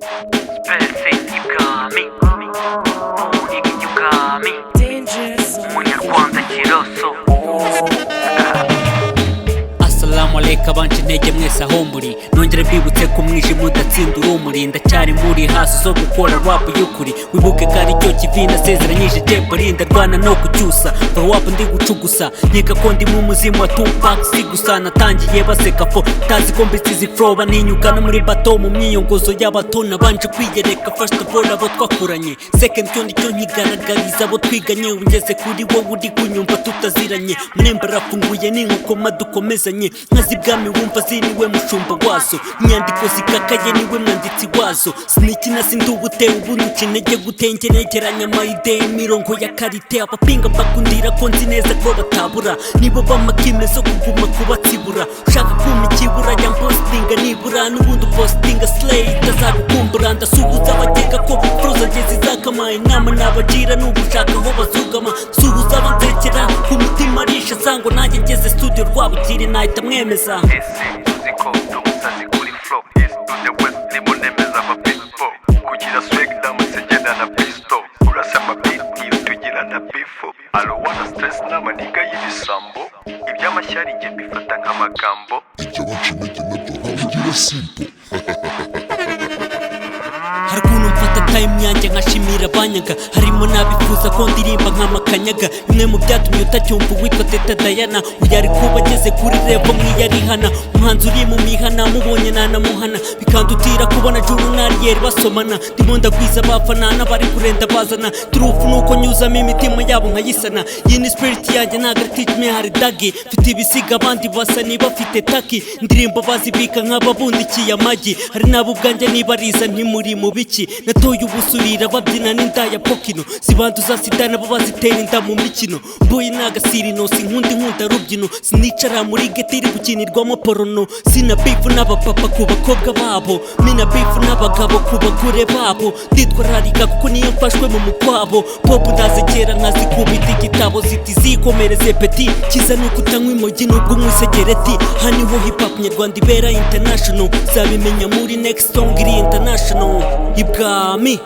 Spese ibwami Muniga y'ubwami Umunyarwanda kiroso. Assalamu alaikum abanje intege mwese aho muri, nongere mbibutse ko umwijima udatsinda urumuri. Ndacyari muri hasi zo gukora rap y'ukuri, wibuke ko ari cyo kivi nasezeranyije jebo rinda rwana no kucyusa. Ngo rap ndi gucugusa nkeka ko ndi mu muzimu wa Tupac, si gusa natangiye baseka fo tazi ko mbisizi flow baninyuka no muri bato mu myiyongozo y'abato. Nabanje kwiyereka first of all abo twakuranye, second cyo ndicyo nkigaragariza abo twiganye. Ungeze kuri wowe uri kunyumva tutaziranye, muremba rafunguye n'inkokoma dukomezanye. Nkazi bwami wumva ziniwe mushumba wazo, inyandiko zikakaye niwe mwanditsi wazo. Sinikina sindubute ubunuka intege gutenge negeranya amayide imirongo ya karite. Abapinga mbakundira ko nzi neza ko batabura, nibo bamakime zo kuguma kubatsibura. Ushaka kuma ikibura jya mpostinga nibura, n'ubundi postinga slay itazagukumbura. Ndasuhuza abakeka ko froza nge zizakama, inama nabagira n'ubushaka aho bazugama. Suhuza abantekera ku mutima arisha zango, nanjye ngeze studio rwabugiri nahita mwemeza. Ese uziko umusazi kuri flow is to the west limo nemeza aba people kugira swag ndamusegera na pistol urasema beat tugira na bifo. I don't wanna stress n'amaniga y'ibisambo, iby'amashyari nge bifata nk'amagambo. Icyo bacimeke nabyo havugira simple. Hari ukuntu mfata time yanjye nkashimira abanyaga, harimo n'abifuza ko ndirimba nk'amakanyaga. Bimwe mu byatumye utacyumva witwa Teta Diana, uyu ari kuba ageze kuri revo mwiyarihana. Umuhanzi uri mu mihana mubonye nanamuhana, bikandutira kubona Juru na Ariel basomana. Ndimo ndagwiza abafana n'abari kurenda bazana, turufu nuko nyuzamo imitima yabo nkayisana. Iyi ni spirit yanjye ntago ari teach me hari dagi, mfite ibisiga abandi basa niba bafite taki. Indirimbo bazibika nk'ababundikiye amagi, hari n'abo ubwanjye nibariza ntimuri mu biki. Natoye ubusurira babyina n'indaya pokino, zibanduza sida nabo bazitera inda mu mikino. Boy n'agasirino sinkundi nkunda rubyino, sinicara muri geti iri gukinirwamo porono. Sina beef n'abapapa ku bakobwa babo, mina beef n'abagabo ku bagore babo. Nditwararika kuko niyo mfashwe mu mukwabo, pop ndazegera nkazikubita igitabo ziti zikomereze peti. Kiza nuko utanywa imogi nubwo nkwisegereti, haniho hip hop nyarwanda ibera international. Zabimenya muri next song iri international. Ibwami